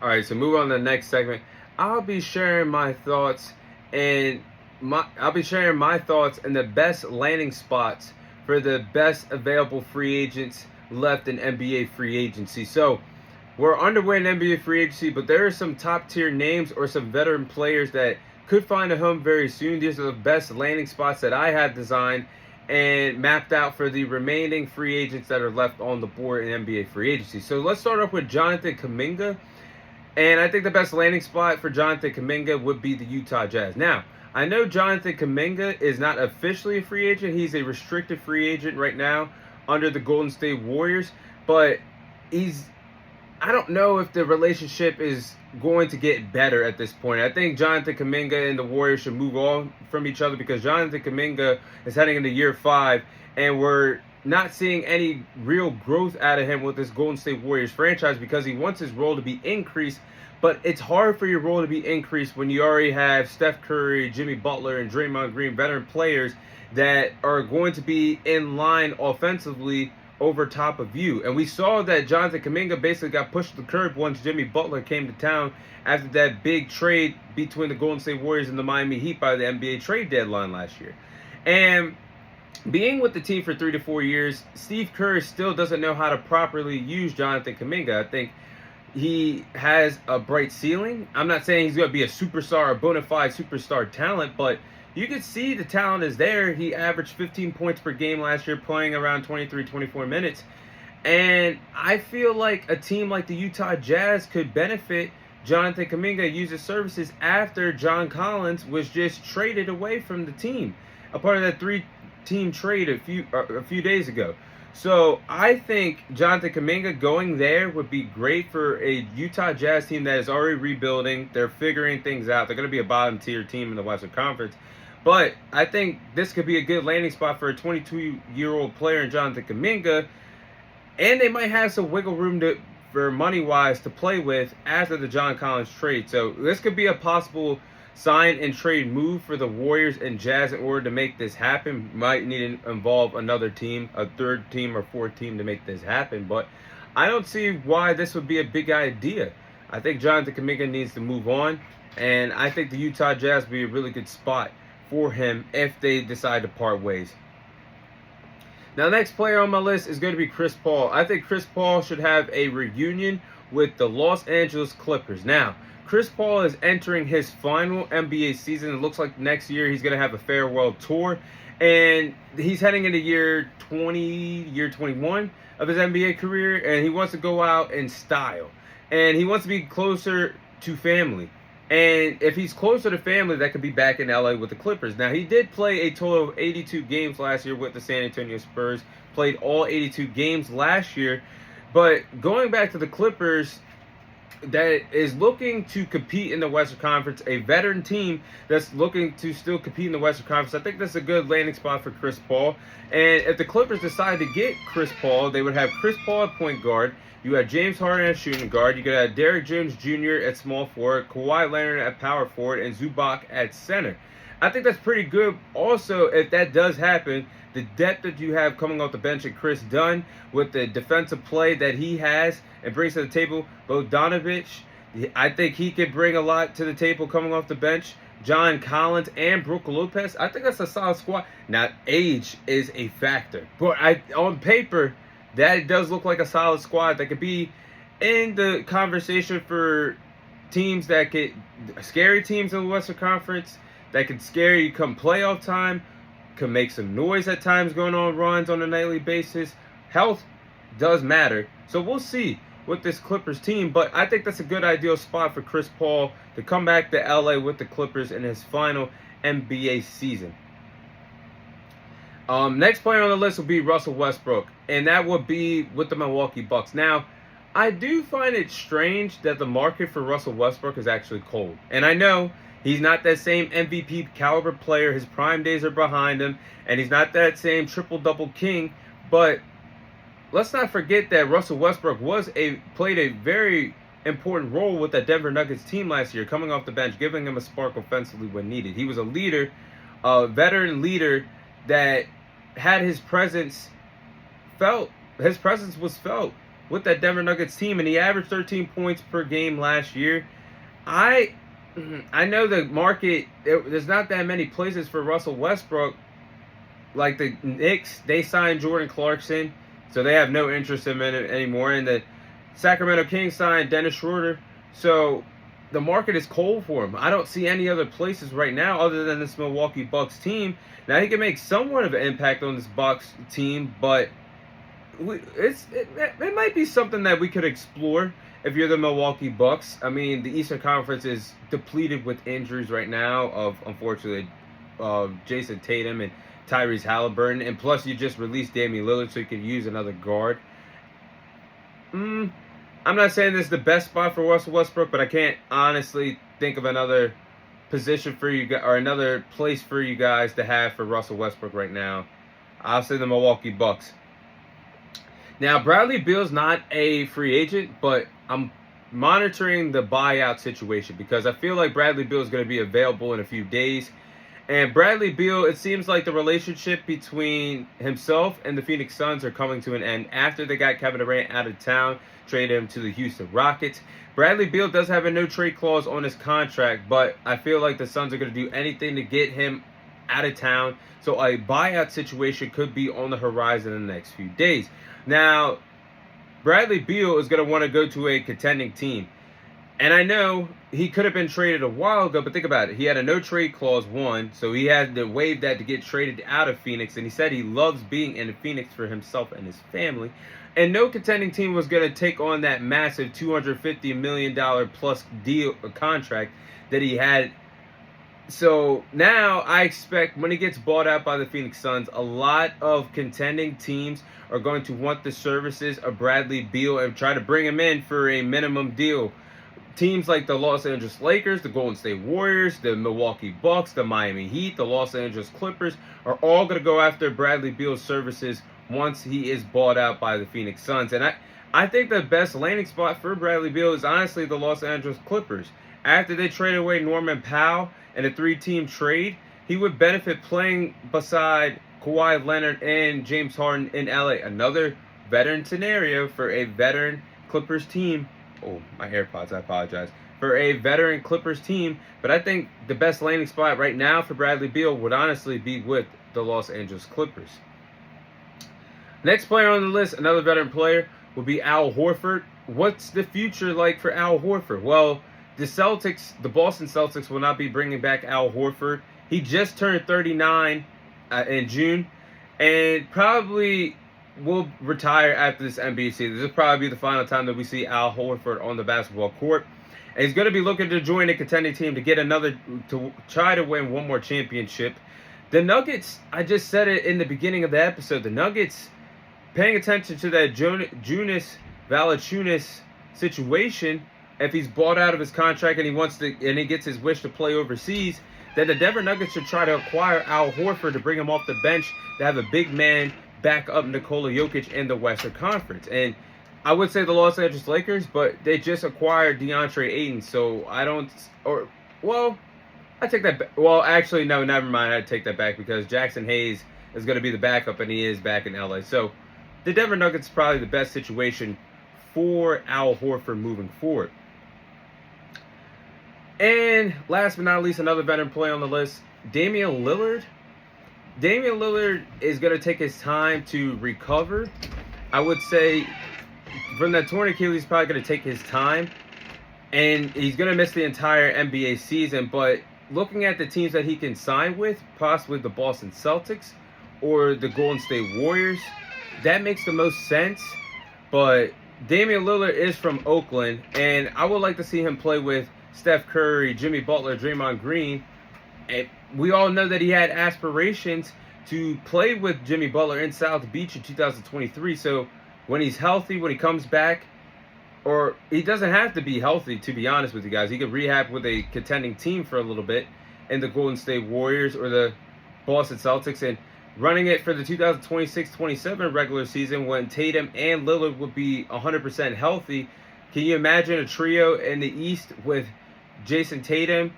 All right, so move on to the next segment. I'll be sharing my thoughts and I'll be sharing my thoughts and the best landing spots for the best available free agents left in NBA free agency. So we're underway in NBA free agency, but there are some top tier names or some veteran players that could find a home very soon. These are the best landing spots that I have designed and mapped out for the remaining free agents that are left on the board in NBA free agency. So let's start off with Jonathan Kuminga. And I think the best landing spot for Jonathan Kuminga would be the Utah Jazz. Now, I know Jonathan Kuminga is not officially a free agent. He's a restricted free agent right now under the Golden State Warriors. But I don't know if the relationship is going to get better at this point. I think Jonathan Kuminga and the Warriors should move on from each other because Jonathan Kuminga is heading into year 5, and we're not seeing any real growth out of him with this Golden State Warriors franchise because he wants his role to be increased. But it's hard for your role to be increased when you already have Steph Curry, Jimmy Butler, and Draymond Green, veteran players that are going to be in line offensively over top of you. And we saw that Jonathan Kuminga basically got pushed to the curb once Jimmy Butler came to town after that big trade between the Golden State Warriors and the Miami Heat by the NBA trade deadline last year. And being with the team for 3 to 4 years, Steve Kerr still doesn't know how to properly use Jonathan Kuminga. I think he has a bright ceiling. I'm not saying he's going to be a superstar, a bona fide superstar talent, but you can see the talent is there. He averaged 15 points per game last year, playing around 23, 24 minutes. And I feel like a team like the Utah Jazz could benefit Jonathan Kuminga, use his services after John Collins was just traded away from the team, a part of that 3-team trade a few days ago. So I think Jonathan Kuminga going there would be great for a Utah Jazz team that is already rebuilding. They're figuring things out. They're going to be a bottom tier team in the Western Conference. But I think this could be a good landing spot for a 22-year-old player in Jonathan Kuminga. And they might have some wiggle room for money-wise to play with after the John Collins trade. So this could be a possible sign and trade move for the Warriors and Jazz in order to make this happen. Might need to involve another team, a third team or fourth team to make this happen. But I don't see why this would be a big idea. I think Jonathan Kuminga needs to move on. And I think the Utah Jazz would be a really good spot for him if they decide to part ways. Now, the next player on my list is going to be Chris Paul. I think Chris Paul should have a reunion with the Los Angeles Clippers. Now, Chris Paul is entering his final NBA season. It looks like next year he's going to have a farewell tour. And he's heading into year 21 of his NBA career. And he wants to go out in style. And he wants to be closer to family. And if he's closer to family, that could be back in LA with the Clippers. Now, he did play a total of 82 games last year with the San Antonio Spurs. Played all 82 games last year. But going back to the Clippers, that is looking to compete in the Western Conference, a veteran team that's looking to still compete in the Western Conference, I think that's a good landing spot for Chris Paul. And if the Clippers decide to get Chris Paul, they would have Chris Paul at point guard. You have James Harden at shooting guard. You could have Derrick Jones Jr. at small forward, Kawhi Leonard at power forward, and Zubac at center. I think that's pretty good. Also, if that does happen, the depth that you have coming off the bench and Chris Dunn with the defensive play that he has and brings to the table, Bogdanovic, I think he could bring a lot to the table coming off the bench. John Collins and Brook Lopez, I think that's a solid squad. Now, age is a factor, but on paper, that does look like a solid squad that could be in the conversation for teams that could, scary teams in the Western Conference, that could scare you come playoff time, can make some noise at times going on runs on a nightly basis. Health does matter. So we'll see with this Clippers team, but I think that's a good ideal spot for Chris Paul to come back to LA with the Clippers in his final NBA season. Next player on the list will be Russell Westbrook, and that would be with the Milwaukee Bucks. Now, I do find it strange that the market for Russell Westbrook is actually cold. And I know he's not that same MVP caliber player. His prime days are behind him, and he's not that same triple-double king. But let's not forget that Russell Westbrook played a very important role with the Denver Nuggets team last year, coming off the bench, giving him a spark offensively when needed. He was a leader, a veteran leader that had his presence felt. His presence was felt with that Denver Nuggets team, and he averaged 13 points per game last year. I know the market, there's not that many places for Russell Westbrook. Like the Knicks, they signed Jordan Clarkson, so they have no interest in him anymore. And the Sacramento Kings signed Dennis Schroeder, so the market is cold for him. I don't see any other places right now other than this Milwaukee Bucks team. Now he can make somewhat of an impact on this Bucks team, but it might be something that we could explore if you're the Milwaukee Bucks. I mean, the Eastern Conference is depleted with injuries right now of, unfortunately, Jason Tatum and Tyrese Halliburton, and plus you just released Damian Lillard, so you could use another guard. I'm not saying this is the best spot for Russell Westbrook, but I can't honestly think of another position for you guys or another place for you guys to have for Russell Westbrook right now. I'll say the Milwaukee Bucks. Now, Bradley Beal's not a free agent, but I'm monitoring the buyout situation because I feel like Bradley Beal is going to be available in a few days. And Bradley Beal, it seems like the relationship between himself and the Phoenix Suns are coming to an end after they got Kevin Durant out of town, traded him to the Houston Rockets. Bradley Beal does have a no-trade clause on his contract, but I feel like the Suns are going to do anything to get him out of town. So a buyout situation could be on the horizon in the next few days. Now, Bradley Beal is going to want to go to a contending team. And I know he could have been traded a while ago, but think about it. He had a no-trade clause, one, so he had to waive that to get traded out of Phoenix. And he said he loves being in Phoenix for himself and his family. And no contending team was going to take on that massive $250 million plus deal contract that he had. So now I expect when he gets bought out by the Phoenix Suns, a lot of contending teams are going to want the services of Bradley Beal and try to bring him in for a minimum deal. Teams like the Los Angeles Lakers, the Golden State Warriors, the Milwaukee Bucks, the Miami Heat, the Los Angeles Clippers are all going to go after Bradley Beal's services once he is bought out by the Phoenix Suns. And I think the best landing spot for Bradley Beal is honestly the Los Angeles Clippers. After they traded away Norman Powell in a 3-team trade, he would benefit playing beside Kawhi Leonard and James Harden in LA. Another veteran scenario for a veteran Clippers team. Oh, my AirPods, I apologize. For a veteran Clippers team. But I think the best landing spot right now for Bradley Beal would honestly be with the Los Angeles Clippers. Next player on the list, another veteran player, will be Al Horford. What's the future like for Al Horford? Well, the Boston Celtics will not be bringing back Al Horford. He just turned 39 in June and probably will retire after this NBA season. This will probably be the final time that we see Al Horford on the basketball court. And he's going to be looking to join a contending team to try to win one more championship. The Nuggets, I just said it in the beginning of the episode, the Nuggets, paying attention to that Jonas Valanciunas situation, if he's bought out of his contract and he gets his wish to play overseas, then the Denver Nuggets should try to acquire Al Horford to bring him off the bench to have a big man back up Nikola Jokic in the Western Conference. And I would say the Los Angeles Lakers, but they just acquired DeAndre Ayton, so I take that back. Well, actually, no, never mind. I take that back because Jackson Hayes is going to be the backup, and he is back in LA. So the Denver Nuggets is probably the best situation for Al Horford moving forward. And last but not least, another veteran player on the list, Damian Lillard. Damian Lillard is going to take his time to recover. I would say from that torn Achilles, he's probably going to take his time. And he's going to miss the entire NBA season. But looking at the teams that he can sign with, possibly the Boston Celtics or the Golden State Warriors, that makes the most sense. But Damian Lillard is from Oakland, and I would like to see him play with Steph Curry, Jimmy Butler, Draymond Green. And we all know that he had aspirations to play with Jimmy Butler in South Beach in 2023. So when he's healthy, when he comes back, or he doesn't have to be healthy, to be honest with you guys. He could rehab with a contending team for a little bit in the Golden State Warriors or the Boston Celtics, and running it for the 2026-27 regular season when Tatum and Lillard would be 100% healthy. Can you imagine a trio in the East with Jason Tatum,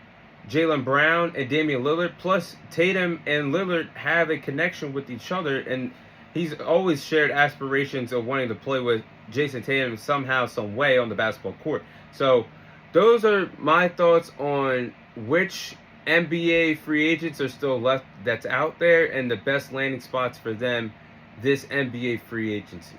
Jaylen Brown, and Damian Lillard? Plus, Tatum and Lillard have a connection with each other, and he's always shared aspirations of wanting to play with Jason Tatum somehow, some way on the basketball court. So those are my thoughts on which NBA free agents are still left that's out there and the best landing spots for them this NBA free agency.